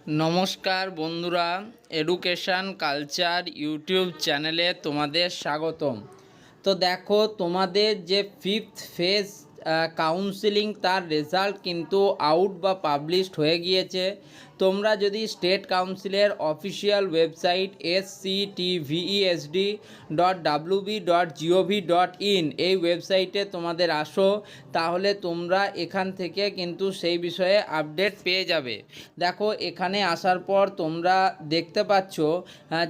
নমস্কার বন্ধুরা, education culture YouTube চ্যানেলে তোমাদের স্বাগতম। তো দেখো, তোমাদের যে ফিফথ ফেজ কাউন্সিলিং তার রেজাল্ট কিন্তু আউট বা পাবলিশড হয়ে গিয়েছে। তোমরা যদি স্টেট কাউন্সিলের অফিসিয়াল ওয়েবসাইট sctvesd.wb.gov.in এই ওয়েবসাইটে তোমাদের আসো, তাহলে তোমরা এখান থেকে কিন্তু সেই বিষয়ে আপডেট পেয়ে যাবে। দেখো, এখানে আসার পর তোমরা দেখতে পাচ্ছ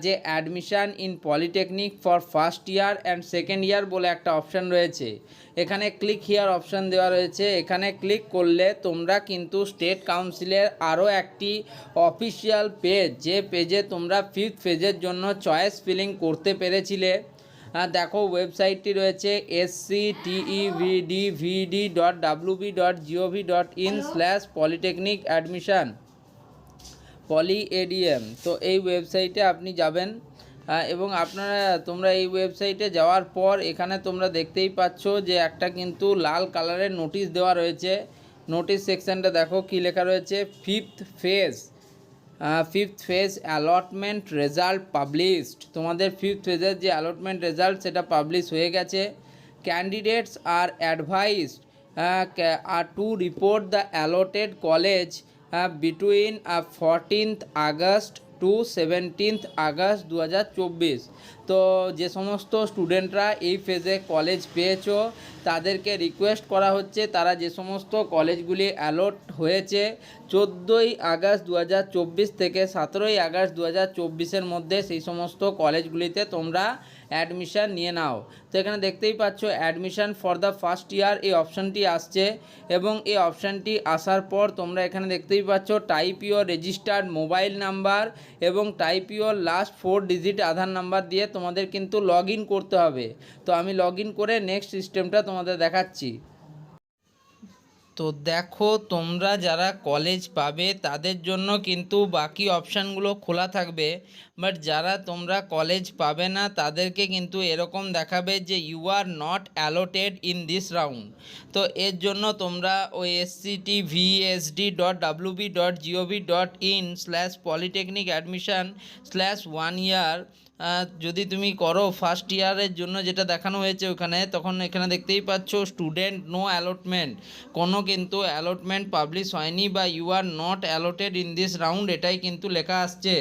যে admission in polytechnic for first year and second year বলে একটা অপশান রয়েছে। এখানে ক্লিক হিয়ার অপশান দেওয়া রয়েছে। এখানে ক্লিক করলে তোমরা কিন্তু স্টেট কাউন্সিলের আরও একটি অফিসিয়াল পেজ, যে পেজে তোমরা ফিফথ ফেজের জন্য চয়েস ফিলিং করতে পেরেছিলে, দেখো ওয়েবসাইটটি রয়েছে sctvd.wb.gov.in/polytechnic admission পলিএডিএম। তো এই ওয়েবসাইটে আপনি যাবেন এবং তোমরা এই ওয়েবসাইটে যাওয়ার পর এখানে তোমরা দেখতেই পাচ্ছ যে একটা কিন্তু লাল কালারের নোটিশ দেওয়া রয়েছে। নোটিশ সেকশনটা দেখো কি লেখা রয়েছে, fifth phase allotment result published. তোমাদের ফিফথ ফেজের যে অ্যালটমেন্ট রেজাল্ট সেটা পাবলিশ হয়ে গেছে। Candidates are advised to report the allotted college between 14th August to 17th August 2024। তো যে সমস্ত স্টুডেন্টরা এই ফেজে কলেজ পেয়েছো তাদেরকে রিকোয়েস্ট করা হচ্ছে, তারা যে সমস্ত কলেজগুলি অ্যালট হয়েছে 14ই আগস্ট 2024 থেকে 17ই আগস্ট 2024 মধ্যে, সেই সমস্ত কলেজগুলিতে তোমরা অ্যাডমিশান নিয়ে নাও। তো এখানে দেখতেই পাচ্ছ admission for the first year এই অপশানটি আসছে, এবং এই অপশানটি আসার পর তোমরা এখানে দেখতেই পাচ্ছ type your registered mobile number এবং type your last 4 digit Aadhaar number দিয়ে তোমাদের কিন্তু লগ ইন করতে হবে। তো আমি লগ ইন করে নেক্সট সিস্টেমটা তোমাদের দেখাচ্ছি। তো দেখো, তোমরা যারা কলেজ পাবে তাদের জন্য কিন্তু বাকি অপশানগুলো খোলা থাকবে, বাট যারা তোমরা কলেজ পাবে না তাদেরকে কিন্তু এরকম দেখাবে যে you are not allotted in this round. তো এর জন্য তোমরা ওই sctvsd.wb.gov.in/polytechnic admission/1 year যদি তুমি করো ফার্স্ট ইয়ারের জন্য, যেটা দেখানো হয়েছে ওখানে, তখন এখানে দেখতেই পাচ্ছ স্টুডেন্ট নো অ্যালটমেন্ট, কোনো কিন্তু অ্যালটমেন্ট পাবলিশ হয়নি, বা you are not allotted in this round এটাই কিন্তু লেখা আসছে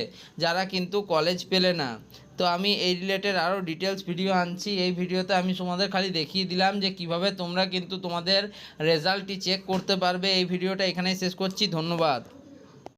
যারা কিন্তু কলেজ পেলে না। তো আমি এই রিলেটেড আরও ডিটেলস ভিডিও আনছি। এই ভিডিওতে আমি তোমাদের খালি দেখিয়ে দিলাম যে কিভাবে তোমরা কিন্তু তোমাদের রেজাল্টটি চেক করতে পারবে। এই ভিডিওটা এখানেই শেষ করছি, ধন্যবাদ।